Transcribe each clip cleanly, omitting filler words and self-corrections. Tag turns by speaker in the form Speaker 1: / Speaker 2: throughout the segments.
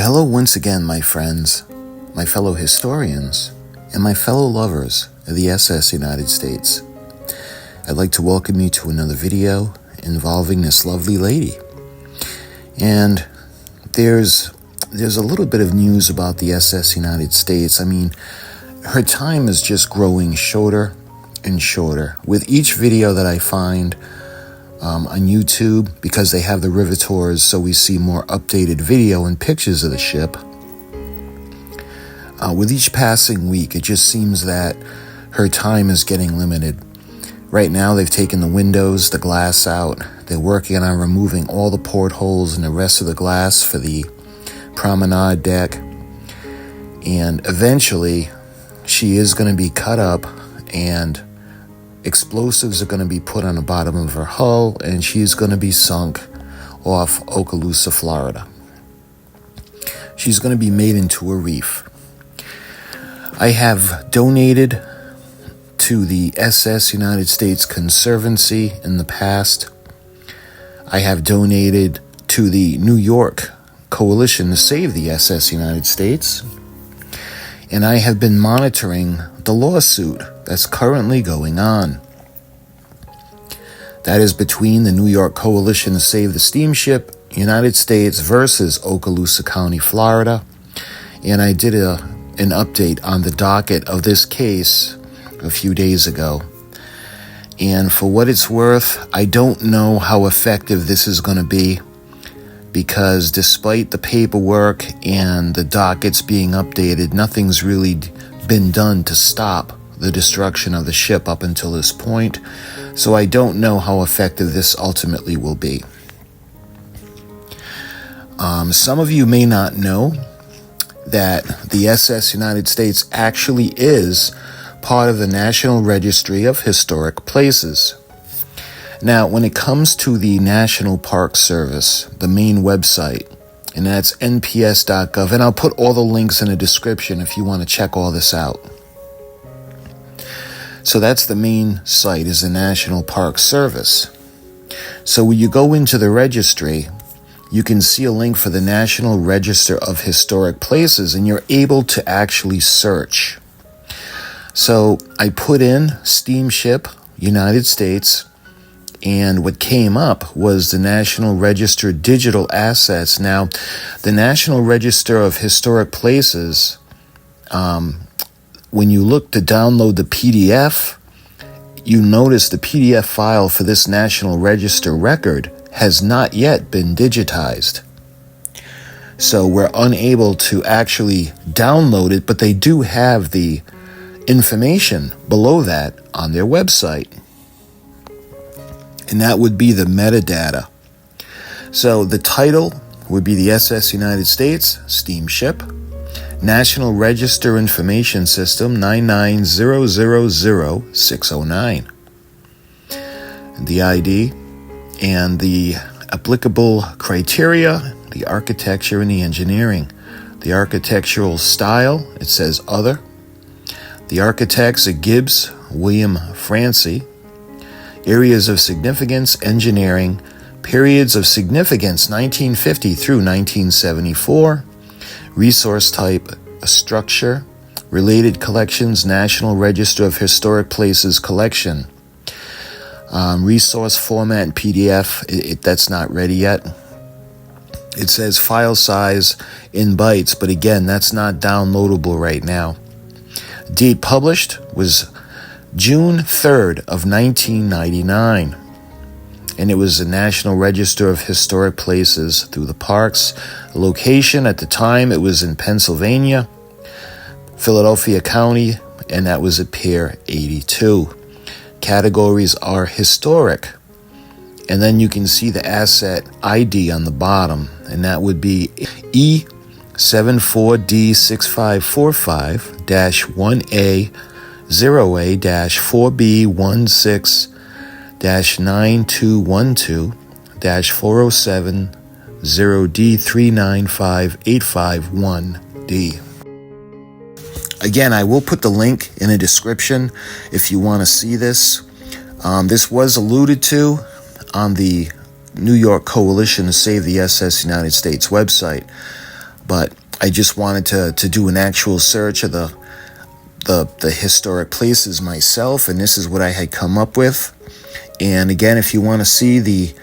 Speaker 1: Hello once again, my friends, my fellow historians, and my fellow lovers of the SS United States. I'd like to welcome you to another video involving this lovely lady. And there's a little bit of news about the SS United States. I mean, her time is just growing shorter and shorter. With each video that I find on YouTube, because they have the river tours, so we see more updated video and pictures of the ship. With each passing week, it just seems that her time is getting limited. Right now, they've taken the windows, the glass out. They're working on removing all the portholes and the rest of the glass for the promenade deck. And eventually, she is going to be cut up and explosives are going to be put on the bottom of her hull, and she's going to be sunk off Okaloosa, Florida. She's going to be made into a reef. I have donated to the SS United States Conservancy in the past. I have donated to the New York Coalition to Save the SS United States. And I have been monitoring the lawsuit that's currently going on. That is between the New York Coalition to Save the Steamship United States versus Okaloosa County, Florida. And I did an update on the docket of this case a few days ago. And for what it's worth, I don't know how effective this is going to be, because despite the paperwork and the dockets being updated, nothing's really been done to stop the destruction of the ship up until this point. So I don't know how effective this ultimately will be. Some of you may not know that the SS United States actually is part of the National Registry of Historic Places. Now, when it comes to the National Park Service, the main website, and that's nps.gov, and I'll put all the links in the description if you want to check all this out. So that's the main site, is the National Park Service. So when you go into the registry, you can see a link for the National Register of Historic Places, and you're able to actually search. So I put in Steamship United States, and what came up was the National Register Digital Assets. Now, the National Register of Historic Places, when you look to download the PDF, you notice the PDF file for this National Register record has not yet been digitized. So we're unable to actually download it, but they do have the information below that on their website. And that would be the metadata. So the title would be the SS United States Steamship, National Register Information System 990000609. The ID and the applicable criteria, the architecture and the engineering. The architectural style, it says other. The architects are Gibbs, William Francie. Areas of significance, engineering. Periods of significance, 1950 through 1974. Resource type, a structure. Related collections, National Register of Historic Places collection. Resource format and PDF, that's not ready yet. It says file size in bytes, but again, that's not downloadable right now. Date published was June 3rd of 1999. And it was the National Register of Historic Places through the parks. Location at the time, it was in Pennsylvania, Philadelphia County, and that was at Pier 82. Categories are historic. And then you can see the asset ID on the bottom, and that would be E740D654-1A0A-4B160-92120D3958551D. Again, I will put the link in the description if you want to see this. This was alluded to on the New York Coalition to Save the SS United States website. but I just wanted to do an actual search of the historic places myself, and this is what I had come up with. And again, if you want to see the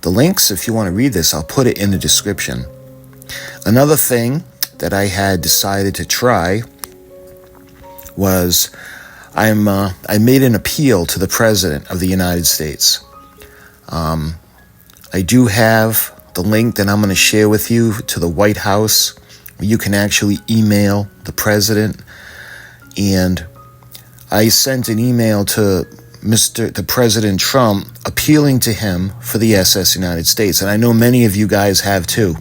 Speaker 1: links, if you want to read this, I'll put it in the description. Another thing that I had decided to try was I made an appeal to the President of the United States. I do have the link that I'm going to share with you to the White House, where you can actually email the President. And I sent an email to the President Trump appealing to him for the SS United States. And I know many of you guys have too.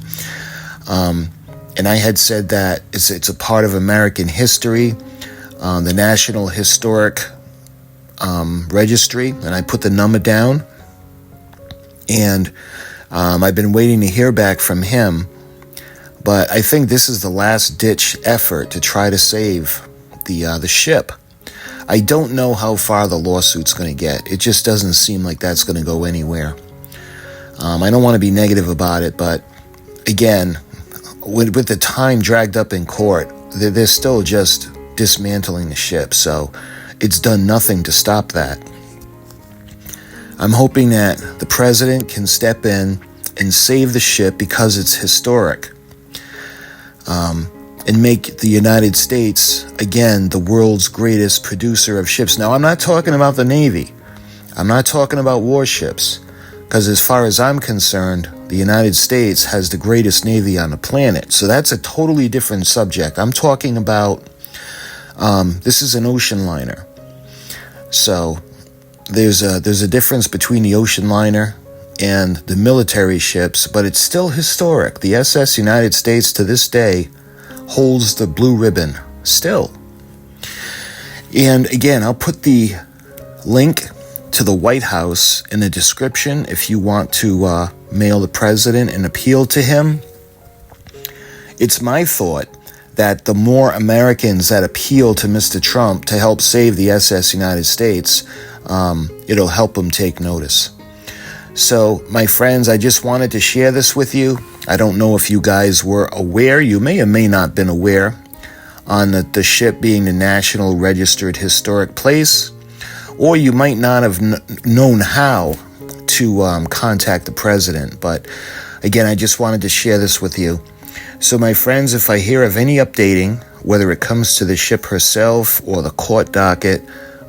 Speaker 1: And I had said that it's a part of American history, the National Historic Registry, and I put the number down. And I've been waiting to hear back from him, but I think this is the last-ditch effort to try to save the ship. I don't know how far the lawsuit's going to get. It just doesn't seem like that's going to go anywhere. I don't want to be negative about it, but again, with the time dragged up in court, they're still just dismantling the ship, so it's done nothing to stop that. I'm hoping that the President can step in and save the ship because it's historic, and make the United States, again, the world's greatest producer of ships. Now, I'm not talking about the Navy. I'm not talking about warships, because as far as I'm concerned, the United States has the greatest Navy on the planet. So that's a totally different subject. I'm talking about, this is an ocean liner. So there's a difference between the ocean liner and the military ships, but it's still historic. The SS United States to this day holds the blue ribbon still. And again, I'll put the link to the White House in the description if you want to mail the President and appeal to him. It's my thought that the more Americans that appeal to Mr. Trump to help save the SS United States, it'll help him take notice. So, my friends, I just wanted to share this with you. I don't know if you guys were aware. You may or may not have been aware on the ship being the National Registered Historic Place, or you might not have known how to contact the President. But again, I just wanted to share this with you. So, my friends, if I hear of any updating, whether it comes to the ship herself or the court docket,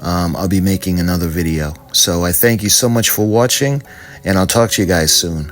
Speaker 1: I'll be making another video. So I thank you so much for watching, and I'll talk to you guys soon.